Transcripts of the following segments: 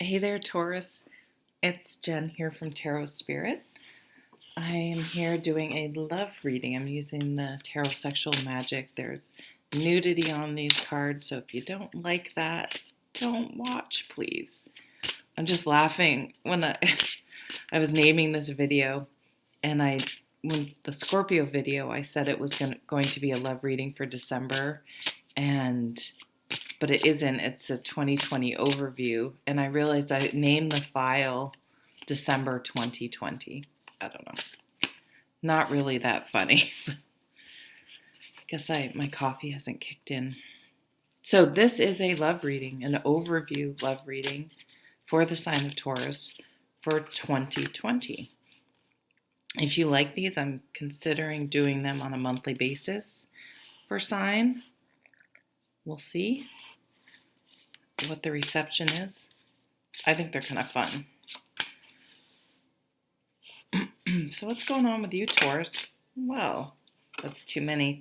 Hey there, Taurus. It's Jen here from Tarot Spirit. I am here doing a love reading. I'm using the Tarot Sexual Magic. There's nudity on these cards, so if you don't like that, don't watch, please. I'm just laughing when I was naming this video, and when the Scorpio video, I said it was going to be a love reading for December, but it isn't. It's a 2020 overview, and I realized I named the file December 2020. I don't know. Not really that funny. Guess my coffee hasn't kicked in. So this is a love reading, an overview love reading for the sign of Taurus for 2020. If you like these, I'm considering doing them on a monthly basis for sign. We'll see what the reception is. I think they're kind of fun. So what's going on with you, Taurus? Well, that's too many.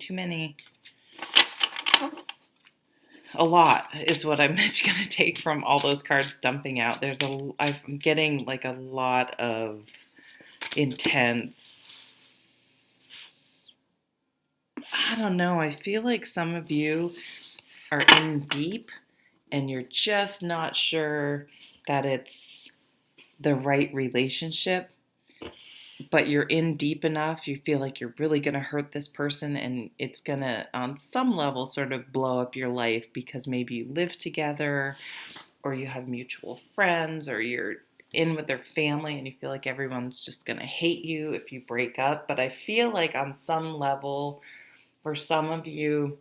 A lot is what I'm going to take from all those cards dumping out. I'm getting like a lot of intense, I don't know, I feel like some of you are in deep and you're just not sure that it's the right relationship, but you're in deep enough, you feel like you're really going to hurt this person and it's going to, on some level, sort of blow up your life because maybe you live together or you have mutual friends or you're in with their family and you feel like everyone's just going to hate you if you break up. But I feel like on some level, for some of you,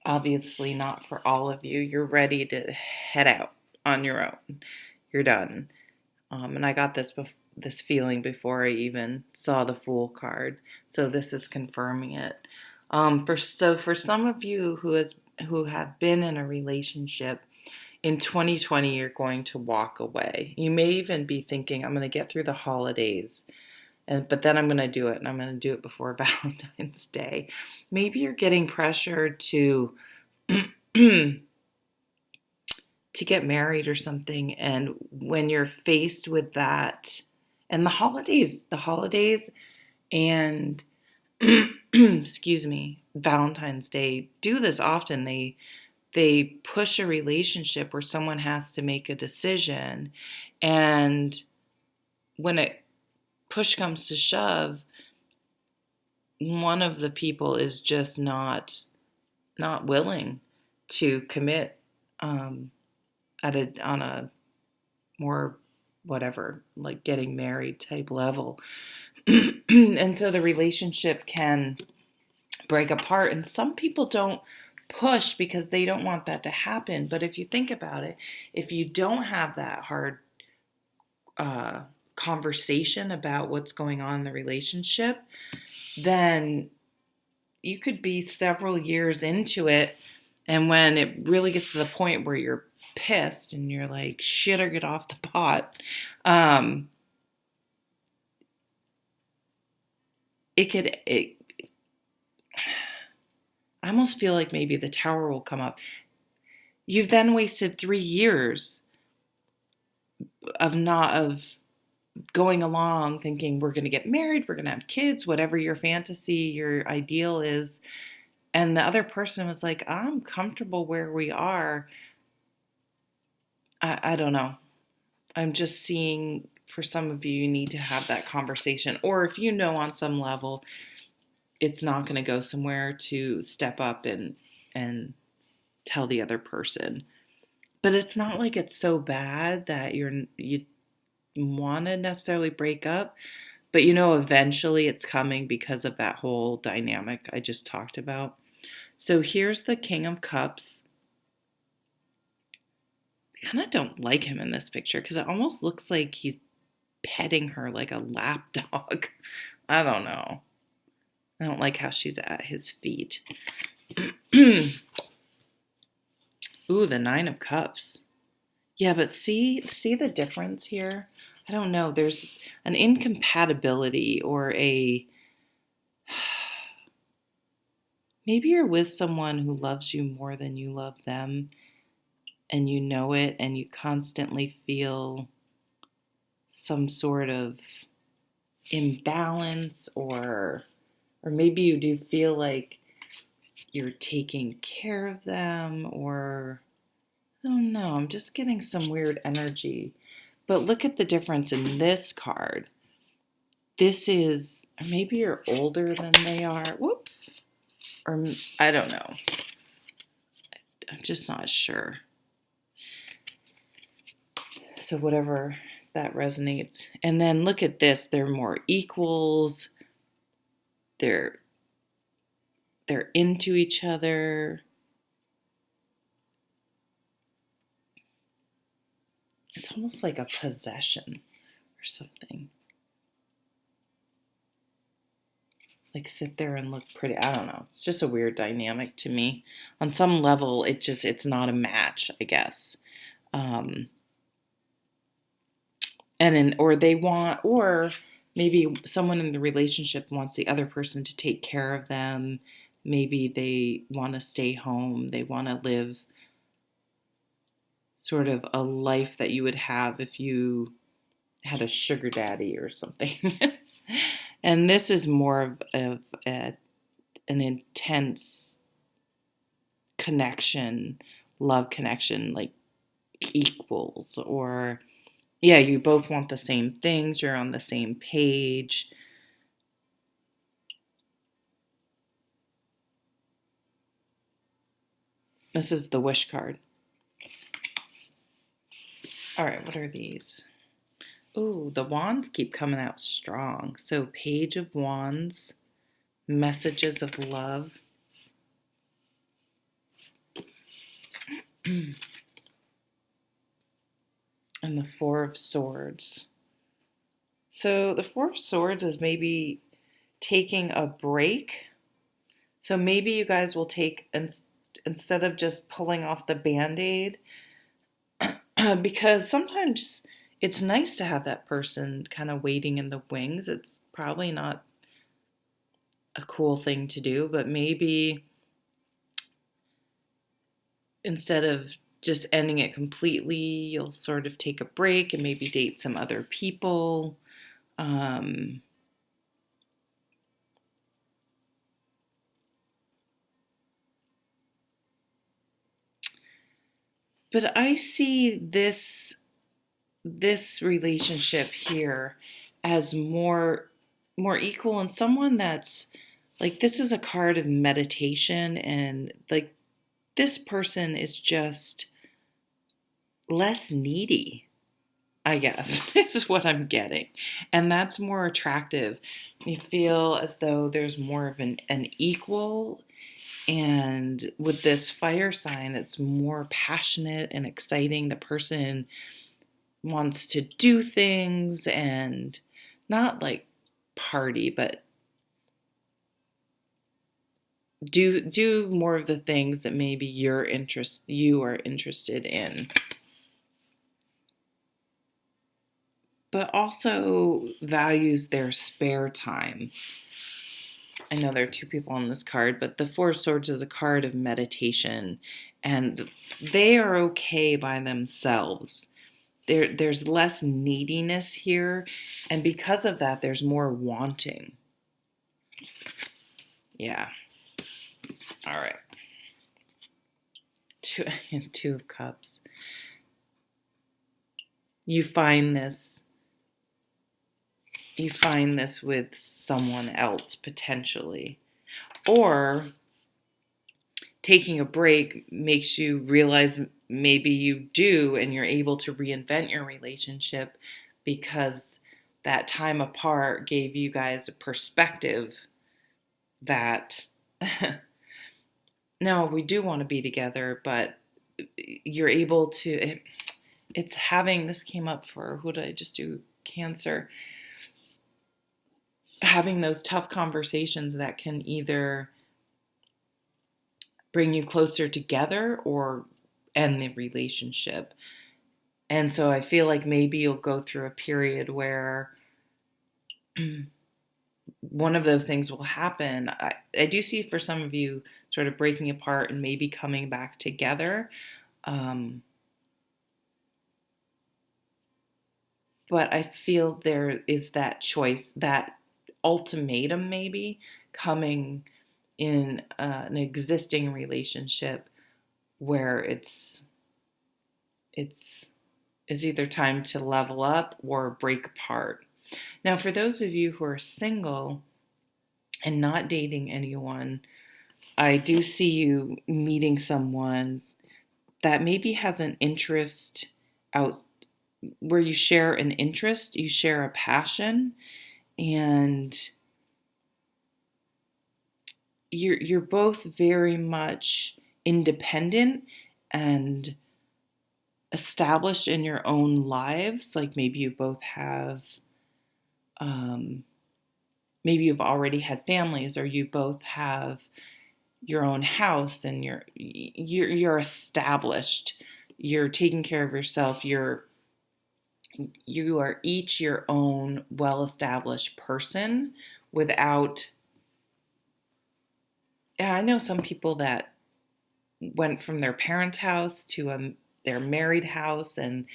obviously not for all of you, you're ready to head out on your own. You're done. And I got this feeling before I even saw the Fool card, so this is confirming it. For some of you who have been in a relationship in 2020, you're going to walk away. You may even be thinking, I'm going to get through the holidays, but then I'm going to do it, and I'm going to do it before Valentine's Day. Maybe you're getting pressured to to get married or something, and when you're faced with that, and the holidays and excuse me, Valentine's Day do this often. They push a relationship where someone has to make a decision, and when it push comes to shove, one of the people is just not willing to commit on a more whatever, like getting married type level. And so the relationship can break apart, and some people don't push because they don't want that to happen. But if you think about it, if you don't have that hard conversation about what's going on in the relationship, then you could be several years into it, and when it really gets to the point where you're pissed and you're like, shit or get off the pot, I almost feel like maybe the Tower will come up. You've then wasted 3 years of going along thinking we're going to get married, we're going to have kids, whatever your fantasy, your ideal is. And the other person was like, I'm comfortable where we are. I don't know. I'm just seeing, for some of you, you need to have that conversation. Or if you know on some level it's not going to go somewhere, to step up and tell the other person. But it's not like it's so bad that you want to necessarily break up. But eventually it's coming because of that whole dynamic I just talked about. So here's the King of Cups. I kind of don't like him in this picture because it almost looks like he's petting her like a lap dog. I don't know. I don't like how she's at his feet. Ooh, the Nine of Cups. Yeah, but see the difference here? I don't know. There's an incompatibility or maybe you're with someone who loves you more than you love them, and you know it, and you constantly feel some sort of imbalance, or maybe you do feel like you're taking care of them, or I don't know, I'm just getting some weird energy. But look at the difference in this card. This is, maybe you're older than they are. Whoops. Or I don't know. I'm just not sure. So whatever, that resonates. And then look at this. They're more equals. They're into each other. It's almost like a possession or something. Like sit there and look pretty. I don't know. It's just a weird dynamic to me. On some level, it's not a match, I guess. Or they want, or maybe someone in the relationship wants the other person to take care of them. Maybe they want to stay home. They want to live sort of a life that you would have if you had a sugar daddy or something. And this is more of an intense connection, love connection, like equals, or yeah, you both want the same things, you're on the same page. This is the wish card. All right, what are these? Ooh, the wands keep coming out strong. So Page of Wands, messages of love. And the Four of Swords. So the Four of Swords is maybe taking a break. So maybe you guys will take, instead of just pulling off the Band-Aid, because sometimes it's nice to have that person kind of waiting in the wings. It's probably not a cool thing to do, but maybe instead of just ending it completely, you'll sort of take a break and maybe date some other people. But I see this relationship here as more equal, and someone that's like, this is a card of meditation, and like this person is just less needy, I guess. This is what I'm getting. And that's more attractive. You feel as though there's more of an equal. And with this fire sign, it's more passionate and exciting. The person wants to do things and not like party, but do more of the things that maybe you are interested in. But also values their spare time. I know there are two people on this card, but the Four of Swords is a card of meditation, and they are okay by themselves. There's less neediness here, and because of that, there's more wanting. Yeah. All right. Two of Cups. You find this with someone else potentially, or taking a break makes you realize maybe you do, and you're able to reinvent your relationship because that time apart gave you guys a perspective that no, we do want to be together, but you're able to, it's having, this came up for, who did I just do? Cancer. Having those tough conversations that can either bring you closer together or end the relationship. And so I feel like maybe you'll go through a period where one of those things will happen. I do see for some of you sort of breaking apart and maybe coming back together. but I feel there is that choice, that ultimatum maybe coming in an existing relationship where it's either time to level up or break apart. Now, for those of you who are single and not dating anyone, I do see you meeting someone that maybe has an interest out where you share an interest, you share a passion, and you're both very much independent and established in your own lives. Like maybe you both have um, maybe you've already had families, or you both have your own house, and you're established, you're taking care of yourself, you are each your own well-established person without. Yeah, I know some people that went from their parents' house to their married house, and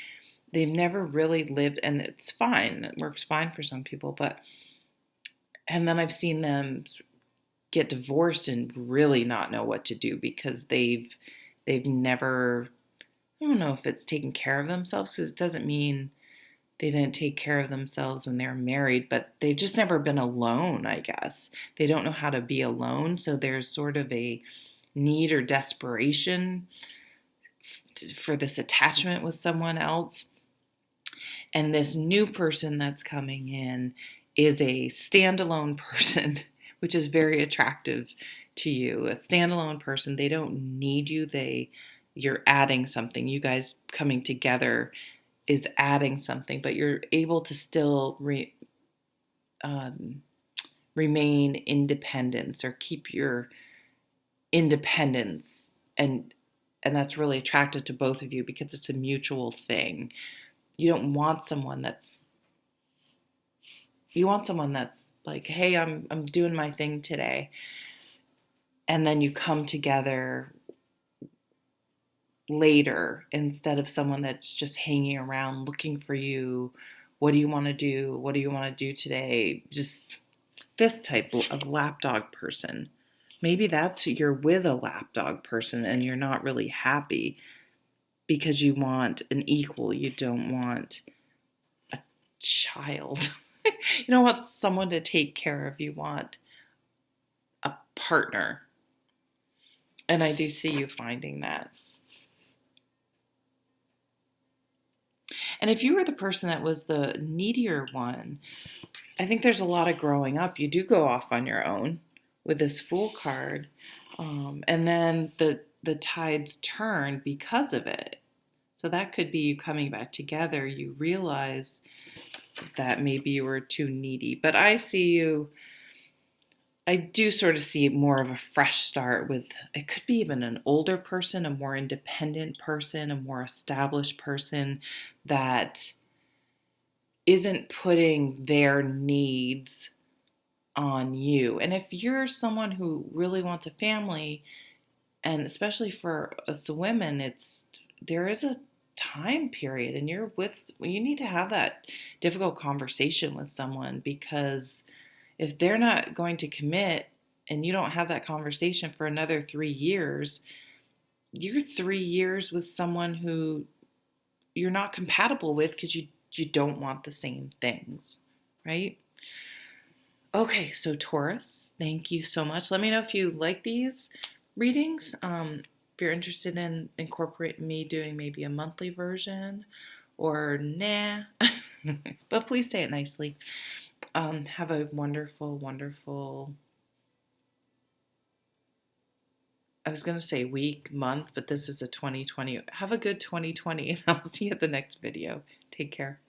they've never really lived, and it's fine. It works fine for some people, but and then I've seen them get divorced and really not know what to do because they've never. I don't know if it's taking care of themselves, because it doesn't mean they didn't take care of themselves when they were married, but they've just never been alone, I guess. They don't know how to be alone, so there's sort of a need or desperation for this attachment with someone else. And this new person that's coming in is a standalone person, which is very attractive to you. A standalone person, they don't need you. You're adding something. You guys coming together is adding something, but you're able to still remain independent or keep your independence, and that's really attractive to both of you because it's a mutual thing. You don't want someone that's you want someone that's like, hey, I'm doing my thing today, and then you come together later instead of someone that's just hanging around looking for you. What do you want to do? What do you want to do today? Just this type of lapdog person. Maybe that's you're with a lapdog person and you're not really happy because you want an equal. You don't want a child. You don't want someone to take care of. You want a partner. And I do see you finding that. And if you were the person that was the needier one, I think there's a lot of growing up. You do go off on your own with this Fool card. And then the tides turn because of it. So that could be you coming back together. You realize that maybe you were too needy. But I do sort of see more of a fresh start with, it could be even an older person, a more independent person, a more established person that isn't putting their needs on you. And if you're someone who really wants a family, and especially for us women, there is a time period, and you need to have that difficult conversation with someone, because if they're not going to commit and you don't have that conversation for another 3 years, you're 3 years with someone who you're not compatible with because you don't want the same things, right? Okay, so Taurus, thank you so much. Let me know if you like these readings. If you're interested in incorporating me doing maybe a monthly version, or nah, but please say it nicely. Have a wonderful, wonderful, I was going to say week, month, but this is a 2020. Have a good 2020, and I'll see you at the next video. Take care.